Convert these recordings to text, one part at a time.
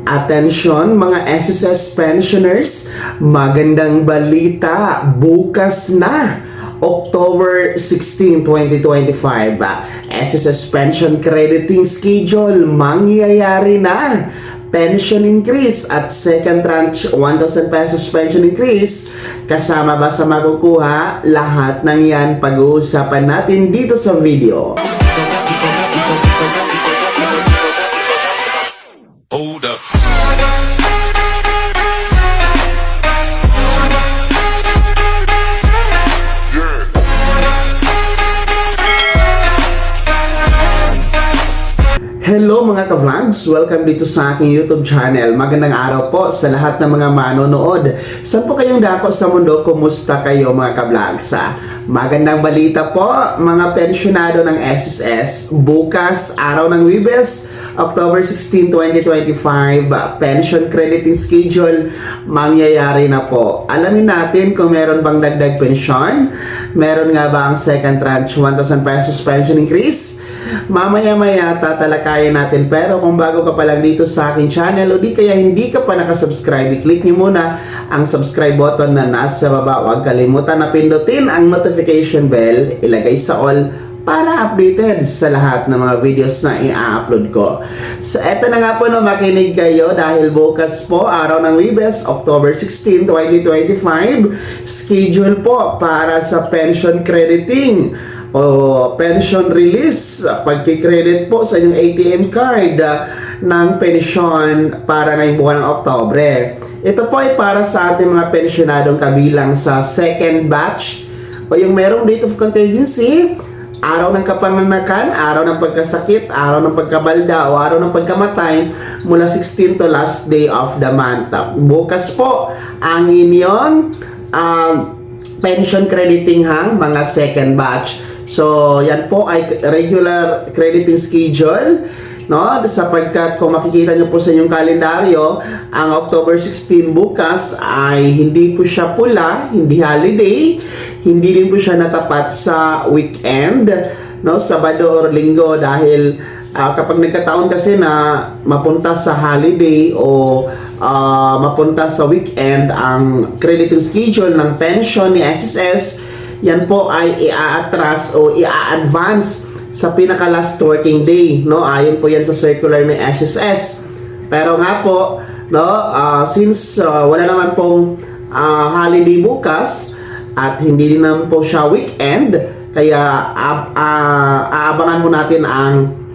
Attention mga SSS pensioners, magandang balita, bukas na October 16, 2025, SSS pension crediting schedule mangyayari na. Pension increase at second tranche 1,000 pesos pension increase, kasama ba sa makukuha? Lahat ng yan pag-uusapan natin dito sa video. Hold up. Hello mga ka-vlogs! Welcome dito sa aking YouTube channel. Magandang araw po sa lahat ng mga manonood. Saan po kayong dako sa mundo? Kumusta kayo mga ka-vlogs? Magandang balita po mga pensyonado ng SSS. Bukas, araw ng Huwebes, October 16, 2025, pension crediting schedule mangyayari na po. Alamin natin kung meron bang dagdag pensyon. Meron nga ba ang second tranche 1,000 pesos pension increase? Mamaya-maya tatalakayin natin, pero kung bago ka pa lang dito sa aking channel o di kaya hindi ka pa nakasubscribe, i-click nyo muna ang subscribe button na nasa baba. Huwag kalimutan na pindutin ang notification bell, ilagay sa all para updated sa lahat ng mga videos na i-upload ko. So eto na nga po, no, makinig kayo dahil bukas po, araw ng Huwebes, October 16, 2025, schedule po para sa pension crediting o pension release, pagkikredit po sa inyong ATM card ng pensyon para ngayong buwan ng Oktobre. Ito po ay para sa ating mga pensyonadong kabilang sa second batch o yung merong date of contingency, araw ng kapanganakan, araw ng pagkasakit, araw ng pagkabalda o araw ng pagkamatay mula 16 to last day of the month. Bukas po ang inyong pension crediting mga second batch. So, yan po ay regular crediting schedule, no? Sapagkat kung makikita nyo po sa inyong kalendaryo, ang October 16 bukas ay hindi po siya pula, hindi holiday, hindi din po siya natapat sa weekend, no? Sabado or linggo, dahil kapag nagkataon kasi na mapunta sa holiday o mapunta sa weekend ang crediting schedule ng pension ni SSS, yan po ay i-atras o i-advance sa pinaka last working day, no? Ayon po yan sa circular ng SSS. Pero nga po, no, since wala naman pong holiday bukas at hindi din naman po siya weekend, kaya aabangan po natin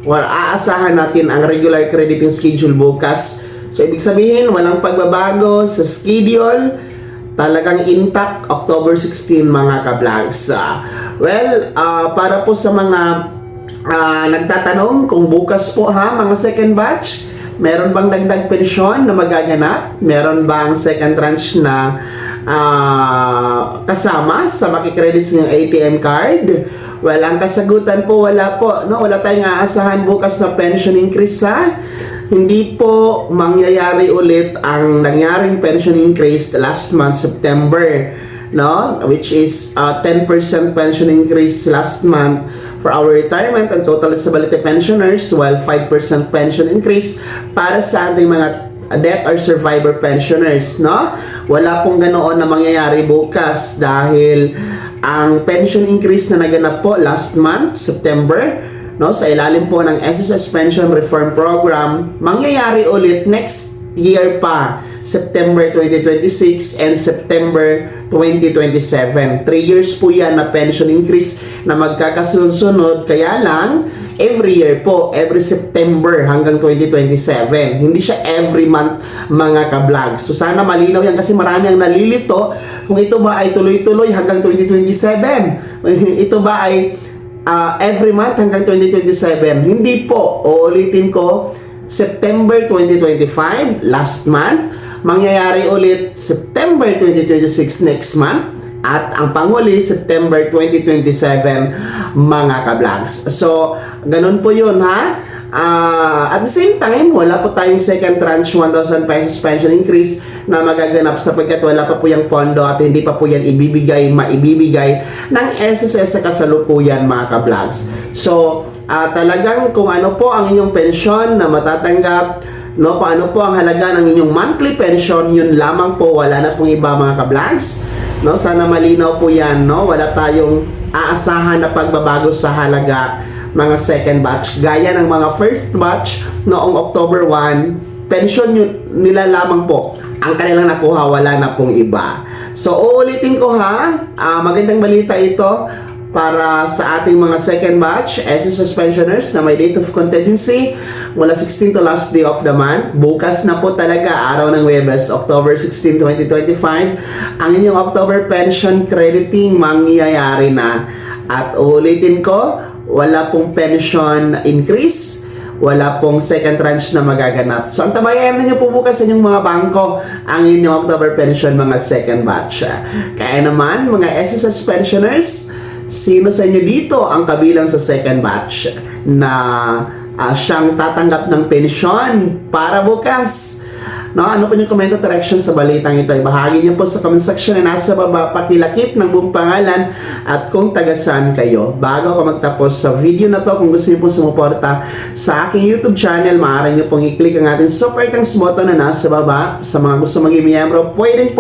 aasahan natin ang regular crediting schedule bukas. So ibig sabihin, walang pagbabago sa schedule, talagang intact October 16 mga ka-vlogs. Para po sa mga nagtatanong kung bukas po mga second batch, meron bang dagdag pensyon na magaganap? Meron bang second tranche na kasama sa makikredits ng ATM card? Well, ang kasagutan po, wala po. No? Wala tayong aasahan bukas na pension increase Hindi po mangyayari ulit ang nangyaring pension increase last month, September, no? Which is 10% pension increase last month for our retirement and total disability pensioners, while 5% pension increase para sa ating mga death or survivor pensioners, no? Wala pong ganoon na mangyayari bukas dahil ang pension increase na naganap po last month, September, no, sa ilalim po ng SSS Pension Reform Program, mangyayari ulit next year pa, September 2026 and September 2027. 3 years po yan na pension increase na magkakasunod-sunod, kaya lang every year po, every September hanggang 2027. Hindi siya every month mga ka-vlog. So sana malinaw yan kasi marami ang nalilito kung ito ba ay tuloy-tuloy hanggang 2027. Ito ba ay every month hanggang 2027. Hindi po. Uulitin ko, September 2025, last month. Mangyayari ulit September 2026 next month. At ang panguli, September 2027 mga ka-vlogs. So, ganun po yun at the same time, wala po tayong second tranche 1,000 pesos pension increase na magaganap sapagkat wala pa po yung pondo at hindi pa po yan maibibigay ng SSS sa kasalukuyan mga ka-vlogs. So, talagang kung ano po ang inyong pensyon na matatanggap no, kung ano po ang halaga ng inyong monthly pension, yun lamang po, wala na pong iba mga ka-vlogs. No, sana malinaw po yan, no? Wala tayong aasahan na pagbabago sa halaga mga second batch. Gaya ng mga first batch noong October 1, pension nila lamang po ang kanilang nakuha, wala na pong iba. So, uulitin ko ha, magandang balita ito para sa ating mga second batch SSS pensioners na may date of contingency mula 16 to last day of the month. Bukas na po talaga, araw ng Huwebes, October 16, 2025. Ang inyong October pension crediting mangyayari na. At uulitin ko, wala pong pension increase, wala pong second tranche na magaganap. So, ang tabayan ninyo po bukas sa inyong mga bangko ang inyong October pension mga second batch. Kaya naman, mga SSS pensioners, sino sa inyo dito ang kabilang sa second batch na siyang tatanggap ng pensyon para bukas? No, ano po yung comment at reaction sa balitang ito? Ibahagi niyo po sa comment section na nasa baba, pakilakip ng buong pangalan at kung taga-saan kayo. Bago ako magtapos sa video na to, kung gusto niyo po sumuporta sa aking YouTube channel, maaari niyo pong i-click ang ating super thanks button na nasa baba. Sa mga gusto maging miyembro, pwede.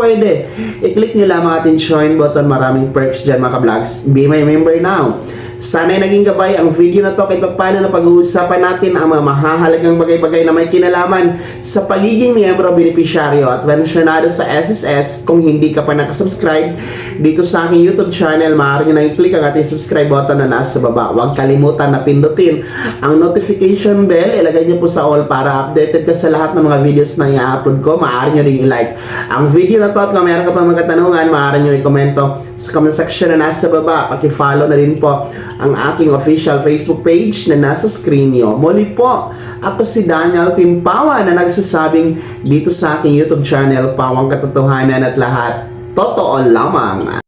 I-click niyo lamang ating join button. Maraming perks dyan mga ka-vlogs. Be my member now. Sana'y naging gabay ang video na to kahit paano na pag-uusapan natin ang mga mahahalagang bagay-bagay na may kinalaman sa pagiging miyembro, benepisyaryo at pensyonado sa SSS. Kung hindi ka pa nakasubscribe dito sa aking YouTube channel, maaari nyo na i-click ang ating subscribe button na nasa baba. Huwag kalimutan na pindutin ang notification bell. Ilagay nyo po sa all para updated ka sa lahat ng mga videos na i-upload ko. Maaari nyo din i-like ang video na to at kung meron ka pa mga katanungan, maaari nyo i-komento sa comment section na nasa baba. Paki-follow na din po ang aking official Facebook page na nasa screen nyo. Muli po, ako si Daniel Timpawa na nagsasabing dito sa aking YouTube channel, Pawang Katotohanan at lahat totoo lamang.